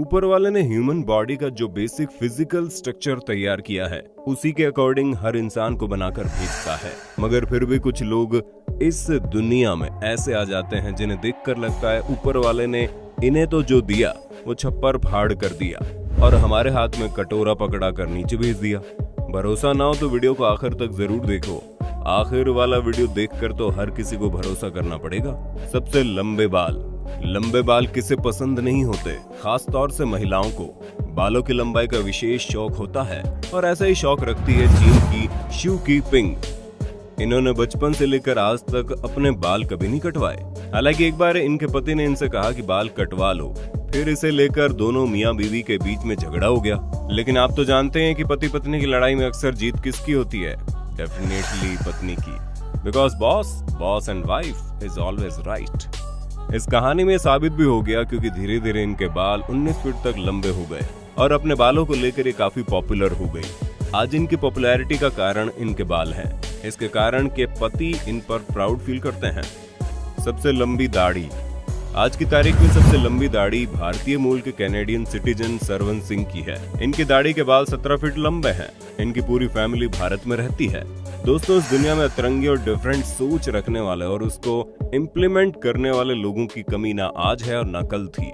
ऊपर वाले ने ह्यूमन बॉडी का जो बेसिक फिजिकल स्ट्रक्चर तैयार किया है उसी के अकॉर्डिंग हर इंसान को बनाकर भेजता है। मगर फिर भी कुछ लोग इस दुनिया में ऐसे आ जाते हैं जिन्हें देखकर लगता है ऊपर वाले ने इन्हें तो जो दिया वो छप्पर फाड़ कर दिया और हमारे हाथ में कटोरा पकड़ा कर नीचे भेज दिया। भरोसा ना हो तो वीडियो को आखिर तक जरूर देखो। आखिर वाला वीडियो देखकर तो हर किसी को भरोसा करना पड़ेगा। सबसे लंबे बाल किसे पसंद नहीं होते, खास तौर से महिलाओं को बालों की लंबाई का विशेष शौक होता है और ऐसा ही शौक रखती है चीन की शू की पिंग। इन्होंने बचपन से लेकर आज तक अपने बाल कभी नहीं कटवाए। हालांकि एक बार इनके पति ने इनसे कहा कि बाल कटवा लो, फिर इसे लेकर दोनों मियां बीवी के बीच में झगड़ा हो गया। लेकिन आप तो जानते हैं कि पति पत्नी की लड़ाई में अक्सर जीत किसकी होती है? डेफिनेटली पत्नी की, because boss and wife is always right. इस कहानी में साबित भी हो गया क्योंकि धीरे धीरे इनके बाल 19 फीट तक लंबे हो गए और अपने बालों को लेकर ये काफी पॉपुलर हो गई। आज इनकी पॉपुलैरिटी का कारण इनके बाल हैं। इसके कारण के पति इन पर प्राउड फील करते हैं। सबसे लंबी दाढ़ी। आज की तारीख में सबसे लंबी दाढ़ी भारतीय मूल के कैनेडियन सिटीजन सरवन सिंह की है। इनकी दाढ़ी के बाल 17 फीट लंबे हैं। इनकी पूरी फैमिली भारत में रहती है। दोस्तों, इस दुनिया में अतरंगी और डिफरेंट सोच रखने वाले और उसको इम्प्लीमेंट करने वाले लोगों की कमी ना आज है और ना कल थी।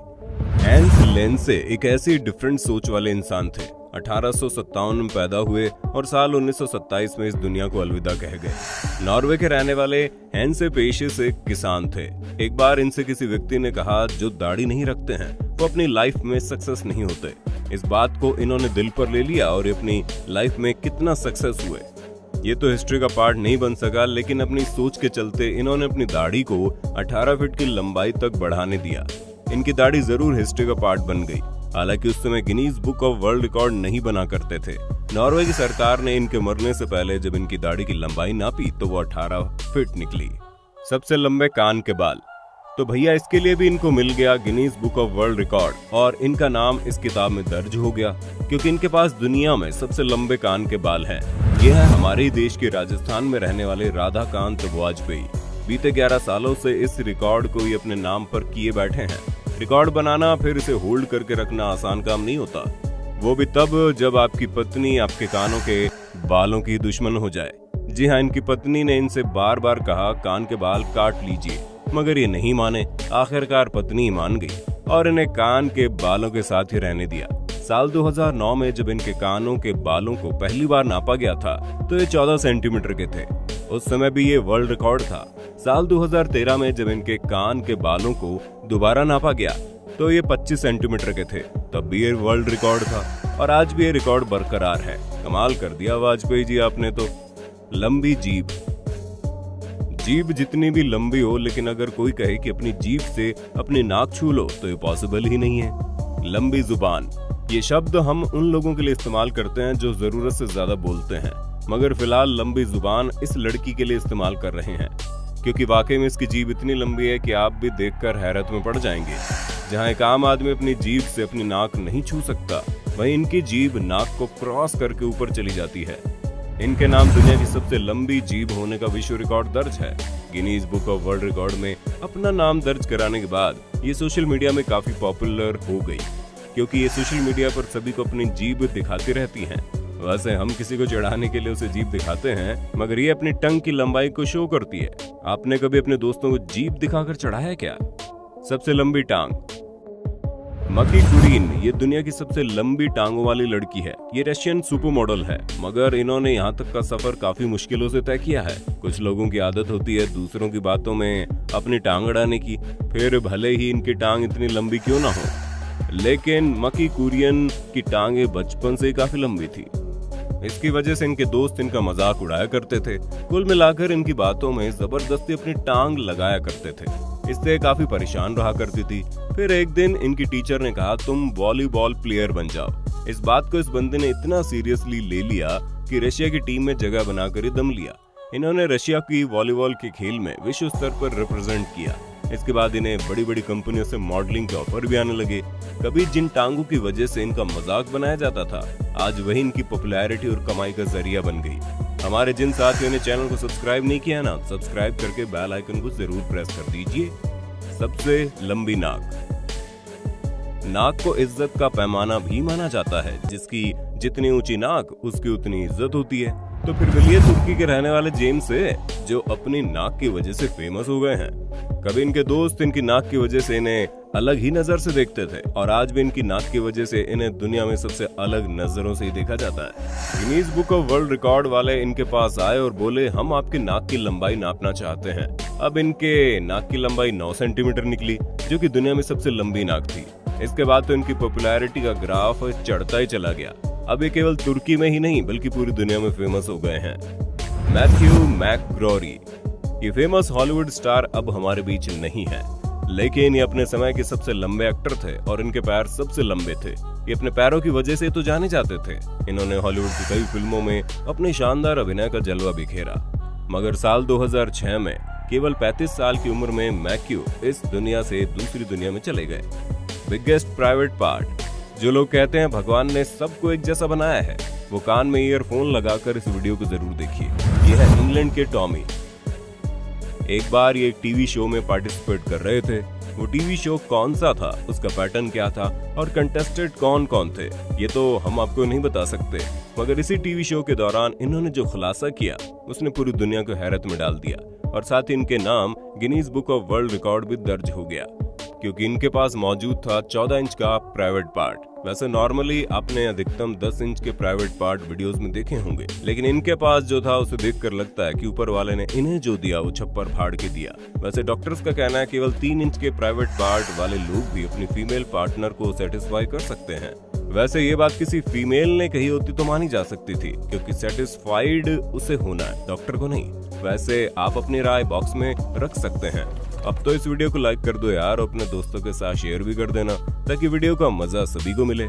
हैंस लेंसे एक ऐसी डिफरेंट सोच वाले इंसान थे। 1857 में पैदा हुए और साल 1927 में इस दुनिया को अलविदा कह गए। नॉर्वे के रहने वाले हैंसे पेशे से किसान थे। एक बार इनसे किसी व्यक्ति ने कहा, जो दाढ़ी नहीं रखते हैं वो अपनी लाइफ में सक्सेस नहीं होते। इस बात को इन्होंने दिल पर ले लिया और अपनी लाइफ में कितना सक्सेस हुए ये तो हिस्ट्री का पार्ट नहीं बन सका, लेकिन अपनी सोच के चलते इन्होंने अपनी दाढ़ी को 18 फीट की लंबाई तक बढ़ाने दिया। इनकी दाढ़ी जरूर हिस्ट्री का पार्ट बन गई। हालांकि उस समय Guinness book of world record नहीं बना करते थे। नॉर्वे की सरकार ने इनके मरने से पहले जब इनकी दाढ़ी की लंबाई नापी तो वो 18 फीट निकली। सबसे लंबे कान के बाल। तो भैया इसके लिए भी इनको मिल गया Guinness book of world record और इनका नाम इस किताब में दर्ज हो गया क्योंकि इनके पास दुनिया में सबसे लंबे कान के बाल हैं। ये है हमारे ही देश के राजस्थान में रहने वाले राधाकांत वाजपेयी। बीते 11 सालों से इस रिकॉर्ड को ये अपने नाम पर किए बैठे हैं। रिकॉर्ड बनाना फिर इसे होल्ड करके रखना आसान काम नहीं होता, वो भी तब जब आपकी पत्नी आपके कानों के बालों की दुश्मन हो जाए। जी हाँ, इनकी पत्नी ने इनसे बार बार कहा कान के बाल काट लीजिए, मगर ये नहीं माने। आखिरकार पत्नी मान गई और इन्हें कान के बालों के साथ ही रहने दिया। साल 2009 में जब इनके कानों के बालों को पहली बार नापा गया था तो ये 14 सेंटीमीटर के थे। उस समय भी ये वर्ल्ड रिकॉर्ड था। साल 2013 में जब इनके कान के बालों को दोबारा नापा गया तो ये 25 सेंटीमीटर के थे, तब भी ये वर्ल्ड रिकॉर्ड था और आज भी ये रिकॉर्ड बरकरार है। कमाल कर दिया वाजपेयी जी आपने तो। लंबी जीभ। जीभ जितनी भी लंबी हो, लेकिन अगर कोई कहे कि अपनी जीभ से अपनी नाक छू लो तो ये पॉसिबल ही नहीं है। लंबी जुबान। ये शब्द हम उन लोगों के लिए इस्तेमाल करते हैं जो जरूरत से ज्यादा बोलते हैं, मगर फिलहाल लंबी जुबान इस लड़की के लिए इस्तेमाल कर रहे हैं क्योंकि वाकई में इसकी जीभ इतनी लंबी है कि आप भी देखकर हैरत में पड़ जाएंगे। जहां एक आम आदमी अपनी जीभ से अपनी नाक नहीं छू सकता, वहीं इनकी जीभ नाक को क्रॉस करके ऊपर चली जाती है। इनके नाम दुनिया की सबसे लंबी जीभ होने का विश्व रिकॉर्ड दर्ज है। Guinness book of world record में अपना नाम दर्ज कराने के बाद ये सोशल मीडिया में काफी पॉपुलर हो गई क्योंकि ये सोशल मीडिया पर सभी को अपनी जीभ दिखाती रहती हैं। वैसे हम किसी को चढ़ाने के लिए उसे जीभ दिखाते हैं, मगर ये अपनी टंग की लंबाई को शो करती है। आपने कभी अपने दोस्तों को जीभ दिखाकर चढ़ाया क्या? सबसे लंबी टांग। मकी कुरीन ये दुनिया की सबसे लंबी टांगों वाली लड़की है। ये रशियन सुपर मॉडल है, मगर इन्होंने यहाँ तक का सफर काफी मुश्किलों से तय किया है। कुछ लोगों की आदत होती है दूसरों की बातों में अपनी टांग अड़ाने की, फिर भले ही इनकी टांग इतनी लंबी क्यों ना हो, लेकिन मकी कुरियन की टांगे बचपन से ही काफी लंबी थी। इसकी वजह से इनके दोस्त इनका मजाक उड़ाया करते थे। कुल मिलाकर इनकी बातों में जबरदस्ती अपनी टांग लगाया करते थे। इससे काफी परेशान रहा करती थी। फिर एक दिन इनकी टीचर ने कहा तुम वॉलीबॉल प्लेयर बन जाओ। इस बात को इस बंदे ने इतना सीरियसली ले लिया कि रशिया की टीम में जगह बनाकर ही दम लिया। इन्होंने रशिया की वॉलीबॉल के खेल में विश्व स्तर पर रिप्रेजेंट किया। इसके बाद इन्हें बड़ी बड़ी कंपनियों से मॉडलिंग के ऑफर भी आने लगे। कभी जिन टांगों की वजह से इनका मजाक बनाया जाता था, आज वही इनकी पॉपुलैरिटी और कमाई का जरिया बन गई। हमारे जिन साथियों ने चैनल को सब्सक्राइब नहीं किया ना, सब्सक्राइब करके बेल आइकन को जरूर प्रेस कर दीजिए। सबसे लंबी नाक। नाक को इज्जत का पैमाना भी माना जाता है, जिसकी जितनी ऊंची नाक उसकी उतनी इज्जत होती है। तो फिर मिलिए तुर्की के रहने वाले जेम्स से, जो अपनी नाक की वजह से फेमस हो गए हैं। कभी इनके दोस्त इनकी नाक की वजह से इन्हें अलग ही नजर से देखते थे और आज भी इनकी नाक की वजह से इन्हें दुनिया में सबसे अलग नजरों से ही देखा जाता है। Guinness book of world record वाले इनके पास आए और बोले, हम आपकी नाक की लंबाई नापना चाहते हैं। अब इनके नाक की लंबाई 9 सेंटीमीटर निकली, जो कि दुनिया में सबसे लंबी नाक थी। इसके बाद तो इनकी पॉपुलैरिटी का ग्राफ चढ़ता ही चला गया। अब ये केवल तुर्की में ही नहीं बल्कि पूरी दुनिया में फेमस हो गए हैं। मैथ्यू मैकग्रोरी, ये फेमस हॉलीवुड स्टार अब हमारे बीच नहीं है, लेकिन ये अपने समय के सबसे लंबे एक्टर थे और इनके पैर सबसे लंबे थे। ये अपने पैरों की वजह से तो जाने जाते थे। इन्होंने हॉलीवुड की कई फिल्मों में अपने शानदार अभिनय का जलवा बिखेरा, मगर साल 2006 में केवल 35 साल की उम्र में मैथ्यू इस दुनिया से दूसरी दुनिया में चले गए। बिगेस्ट प्राइवेट पार्ट, जो लोग कहते हैं भगवान ने सबको एक जैसा बनाया है, वो कान में ईयरफोन लगाकर इस वीडियो को जरूर देखिए। ये है इंग्लैंड के टॉमी। एक बार ये एक टीवी शो में पार्टिसिपेट कर रहे थे। वो टीवी शो कौन सा था, उसका पैटर्न क्या था और कंटेस्टेंट कौन कौन थे, ये तो हम आपको नहीं बता सकते, मगर इसी टीवी शो के दौरान इन्होंने जो खुलासा किया उसने पूरी दुनिया को हैरत में डाल दिया और साथ ही इनके नाम Guinness book of world record भी दर्ज हो गया, क्योंकि इनके पास मौजूद था 14 इंच का प्राइवेट पार्ट। वैसे नॉर्मली आपने अधिकतम 10 इंच के प्राइवेट पार्ट वीडियोस में देखे होंगे, लेकिन इनके पास जो था उसे देखकर लगता है कि ऊपर वाले ने इन्हें जो दिया वो छप्पर फाड़ के दिया। वैसे डॉक्टर्स का कहना है केवल 3 इंच के प्राइवेट पार्ट वाले लोग भी अपनी फीमेल पार्टनर को सेटिस्फाई कर सकते हैं। वैसे ये बात किसी फीमेल ने कही होती तो मानी जा सकती थी, क्योंकि सेटिस्फाइड उसे होना है, डॉक्टर को नहीं। वैसे आप अपनी राय बॉक्स में रख सकते हैं। अब तो इस वीडियो को लाइक कर दो यार, और अपने दोस्तों के साथ शेयर भी कर देना ताकि वीडियो का मजा सभी को मिले।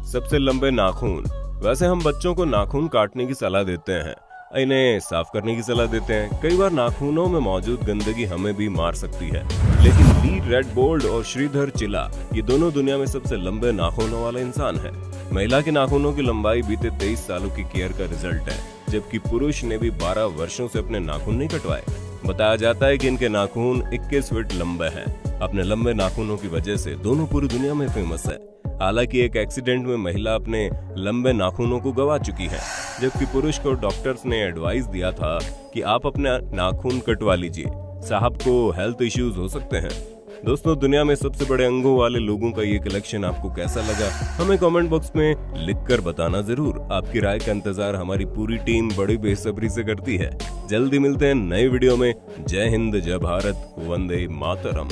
सबसे लंबे नाखून, वैसे हम बच्चों को नाखून काटने की सलाह देते हैं, इन्हें साफ करने की सलाह देते हैं। कई बार नाखूनों में मौजूद गंदगी हमें भी मार सकती है, लेकिन ली रेडबोल्ड और श्रीधर चिला, ये दोनों दुनिया में सबसे लंबे नाखूनों वाले इंसान हैं। महिला के नाखूनों की लंबाई बीते 23 सालों की केयर का रिजल्ट है, जबकि पुरुष ने भी 12 वर्षों से अपने नाखून नहीं कटवाए। बताया जाता है कि इनके नाखून 21 फीट लंबे हैं। अपने लंबे नाखूनों की वजह से दोनों पूरी दुनिया में फेमस है। हालांकि एक एक्सीडेंट में महिला अपने लंबे नाखूनों को गवा चुकी है, जबकि पुरुष को डॉक्टर्स ने एडवाइस दिया था कि आप अपने नाखून कटवा लीजिए, साहब को हेल्थ इश्यूज हो सकते हैं। दोस्तों, दुनिया में सबसे बड़े अंगों वाले लोगों का ये कलेक्शन आपको कैसा लगा, हमें कमेंट बॉक्स में लिखकर बताना जरूर। आपकी राय का इंतजार हमारी पूरी टीम बड़ी बेसब्री से करती है। जल्दी मिलते हैं नए वीडियो में। जय हिंद, जय भारत, वंदे मातरम।